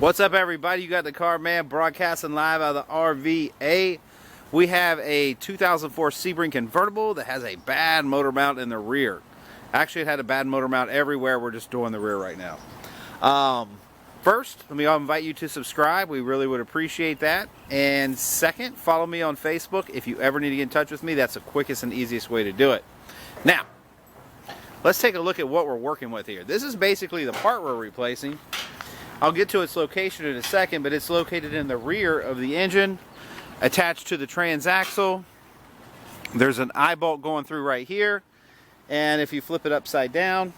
What's up, everybody? You got the Car Man broadcasting live out of the RVA. We have a 2004 Sebring convertible that has a bad motor mount in the rear. Actually, it had a bad motor mount everywhere. We're just doing the rear right now. First, let me invite you to subscribe. We really would appreciate that. And second, follow me on Facebook. If you ever need to get in touch with me, that's the quickest and easiest way to do it. Now, let's take a look at what we're working with here. This is basically the part we're replacing. I'll get to its location in a second, but it's located in the rear of the engine, attached to the transaxle. There's an eye bolt going through right here, and if you flip it upside down,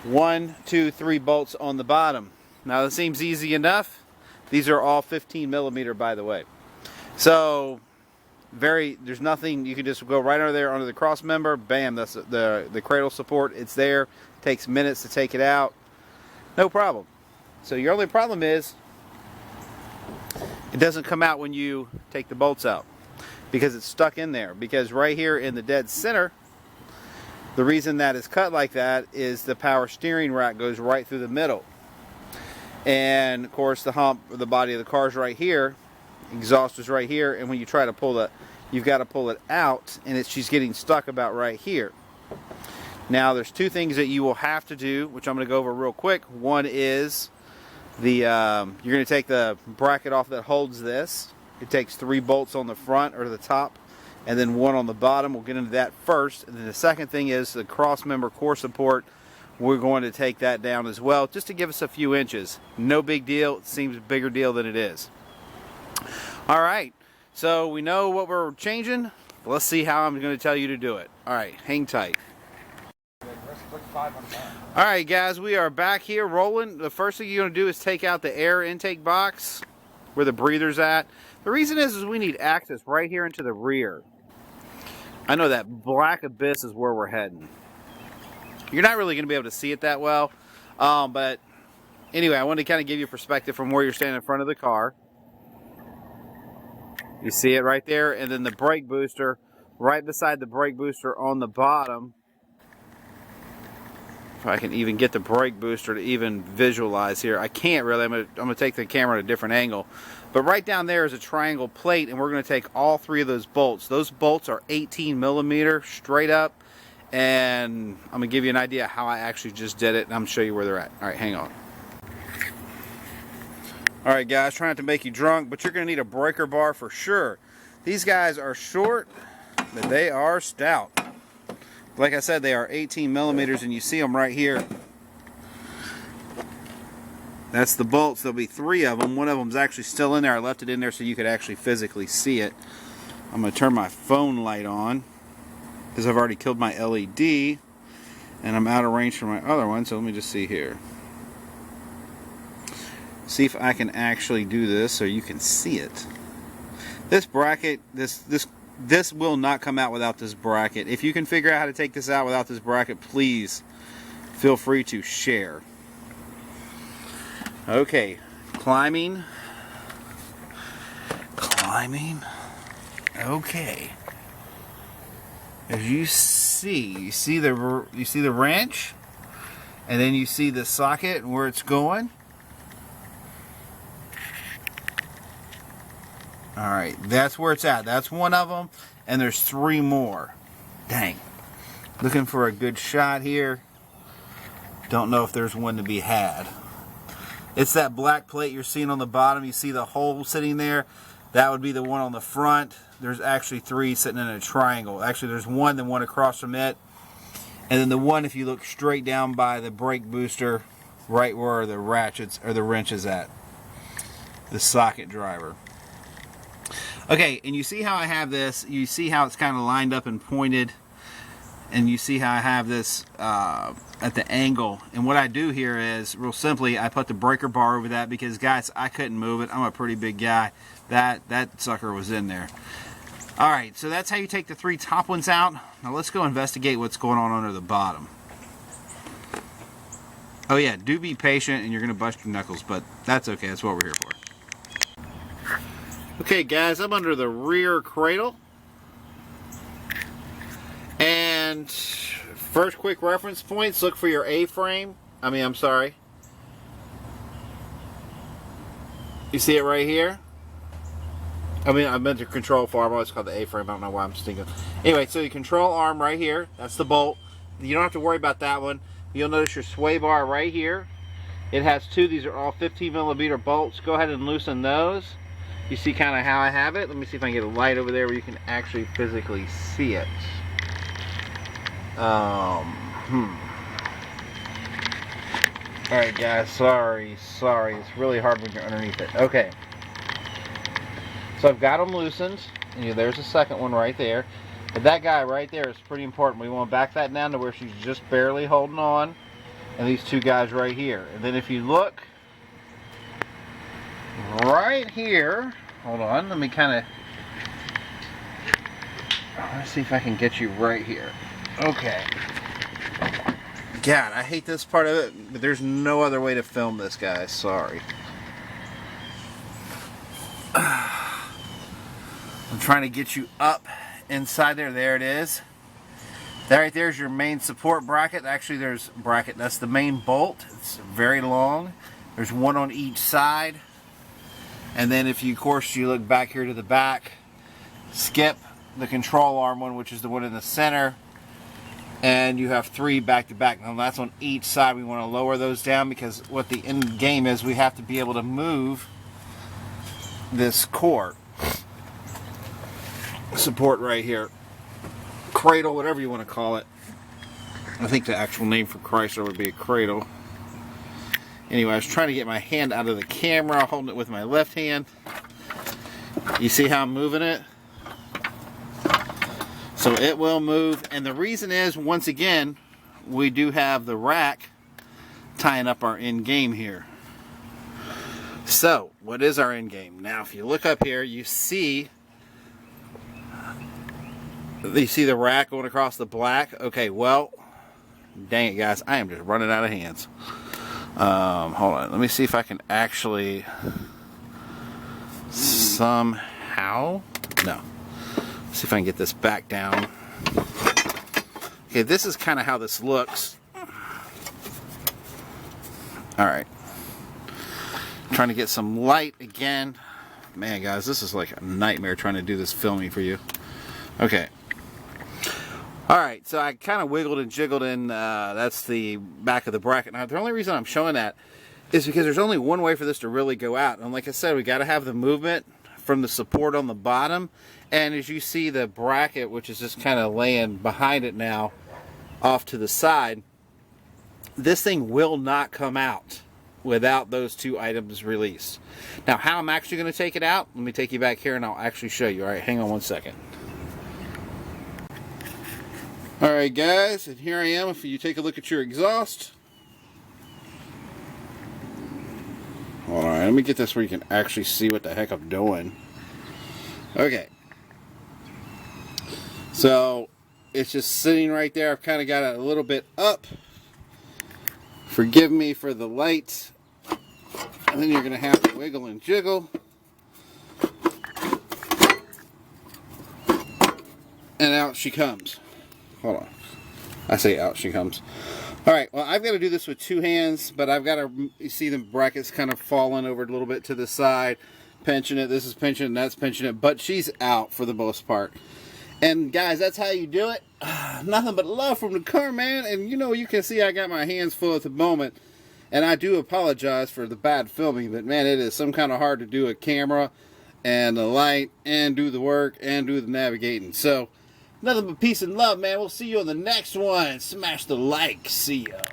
1, 2, 3 bolts on the bottom. Now this seems easy enough. These are all 15 millimeter, by the way. So there's nothing, you can just go right under there under the cross member, bam, that's the cradle support. It's there. It takes minutes to take it out. No problem. So your only problem is it doesn't come out when you take the bolts out because it's stuck in there. Because right here in the dead center, the reason that is cut like that is the power steering rack goes right through the middle. And of course the hump, or the body of the car is right here, exhaust is right here, and when you try to pull it, you've got to pull it out, and she's getting stuck about right here. Now there's two things that you will have to do, which I'm going to go over real quick. One is you're going to take the bracket off that holds this. It takes 3 bolts on the front or the top, and then 1 on the bottom. We'll get into that first. And then the second thing is the cross member core support. We're going to take that down as well, just to give us a few inches. No big deal. It seems a bigger deal than it is. All right, so we know what we're changing. Let's see how I'm going to tell you to do it. All right, hang tight. Alright guys, we are back here rolling. The first thing you're going to do is take out the air intake box where the breather's at. The reason is we need access right here into the rear. I know that black abyss is where we're heading. You're not really going to be able to see it that well, but anyway, I wanted to kind of give you perspective from where you're standing in front of the car. You see it right there, and then the brake booster right beside the brake booster on the bottom. If I can even get the brake booster to even visualize here. I can't really. I'm going to take the camera at a different angle. But right down there is a triangle plate, and we're going to take all 3 of those bolts. Those bolts are 18 millimeter straight up. And I'm going to give you an idea how I actually just did it, and I'm going to show you where they're at. All right, hang on. All right, guys, try not to make you drunk, but you're going to need a breaker bar for sure. These guys are short, but they are stout. Like I said, they are 18 millimeters, and you see them right here. That's the bolts. There'll be 3 of them. One of them's actually still in there. I left it in there so you could actually physically see it. I'm going to turn my phone light on because I've already killed my LED, and I'm out of range for my other one. So let me just see here. See if I can actually do this so you can see it. This bracket, this will not come out without this bracket. If you can figure out how to take this out without this bracket, please feel free to share. Okay, climbing. Okay. As you see the wrench, and then you see the socket and where it's going. Alright, that's where it's at. That's one of them, and there's 3 more. Dang. Looking for a good shot here. Don't know if there's one to be had. It's that black plate you're seeing on the bottom. You see the hole sitting there? That would be the one on the front. There's actually 3 sitting in a triangle. Actually, there's one, then one across from it. And then the one, if you look straight down by the brake booster, right where the ratchets or the wrench is at. The socket driver. Okay, and you see how I have this, you see how it's kind of lined up and pointed, and you see how I have this at the angle. And what I do here is, real simply, I put the breaker bar over that because, guys, I couldn't move it. I'm a pretty big guy. That sucker was in there. Alright, so that's how you take the 3 top ones out. Now let's go investigate what's going on under the bottom. Oh yeah, do be patient and you're going to bust your knuckles, but that's okay. That's what we're here for. Okay guys, I'm under the rear cradle, and first quick reference points, look for your A-frame, I'm sorry, You see it right here? I mean, I meant the control arm. It's called the A-frame. I don't know why I'm sticking. Anyway, so your control arm right here. That's the bolt. You don't have to worry about that one. You'll notice your sway bar right here. It has two. These are all 15mm bolts. Go ahead and loosen those. You see kind of how I have it. Let me see if I can get a light over there where you can actually physically see it. Alright guys, sorry. It's really hard when you're underneath it. Okay. So I've got them loosened. And there's the second one right there. But that guy right there is pretty important. We want to back that down to where she's just barely holding on. And these two guys right here. And then if you look right here, hold on, let me kind of, let's see if I can get you right here. Okay. God, I hate this part of it, but there's no other way to film this, guys. Sorry. I'm trying to get you up inside there. There it is. That right there is your main support bracket. Actually, there's bracket. That's the main bolt. It's very long. There's one on each side. And then if you, of course, you look back here to the back, skip the control arm one, which is the one in the center. And you have three back to back. Now that's on each side. We want to lower those down because what the end game is, we have to be able to move this core support right here. Cradle, whatever you want to call it. I think the actual name for Chrysler would be a cradle. Anyway, I was trying to get my hand out of the camera, holding it with my left hand. You see how I'm moving it? So it will move, and the reason is, once again, we do have the rack tying up our end game here. So, what is our end game? Now, if you look up here, you see the rack going across the black. Okay, well, dang it, guys, I am just running out of hands. Hold on, let me see if I can actually somehow, no. See if I can get this back down. Okay, this is kind of how this looks. Alright. Trying to get some light again. Man, guys, this is like a nightmare trying to do this filming for you. Okay. Alright, so I kind of wiggled and jiggled in. That's the back of the bracket. Now, the only reason I'm showing that is because there's only one way for this to really go out. And like I said, we got to have the movement from the support on the bottom. And as you see, the bracket, which is just kind of laying behind it now, off to the side, this thing will not come out without those two items released. Now, how I'm actually going to take it out, let me take you back here and I'll actually show you. Alright, hang on one second. Alright guys, and here I am. If you take a look at your exhaust. Alright, let me get this where you can actually see what the heck I'm doing. Okay. So, it's just sitting right there. I've kind of got it a little bit up. Forgive me for the light. And then you're going to have to wiggle and jiggle. And out she comes. Hold on. I say out she comes. Alright, well, I've got to do this with two hands, but I've got to, you see the brackets kind of falling over a little bit to the side, pinching it. This is pinching it, and that's pinching it, but she's out for the most part. And guys, that's how you do it. Nothing but love from the car, man. And you know, you can see I got my hands full at the moment. And I do apologize for the bad filming, but man, it is some kind of hard to do a camera and a light and do the work and do the navigating. So, nothing but peace and love, man. We'll see you on the next one. Smash the like. See ya.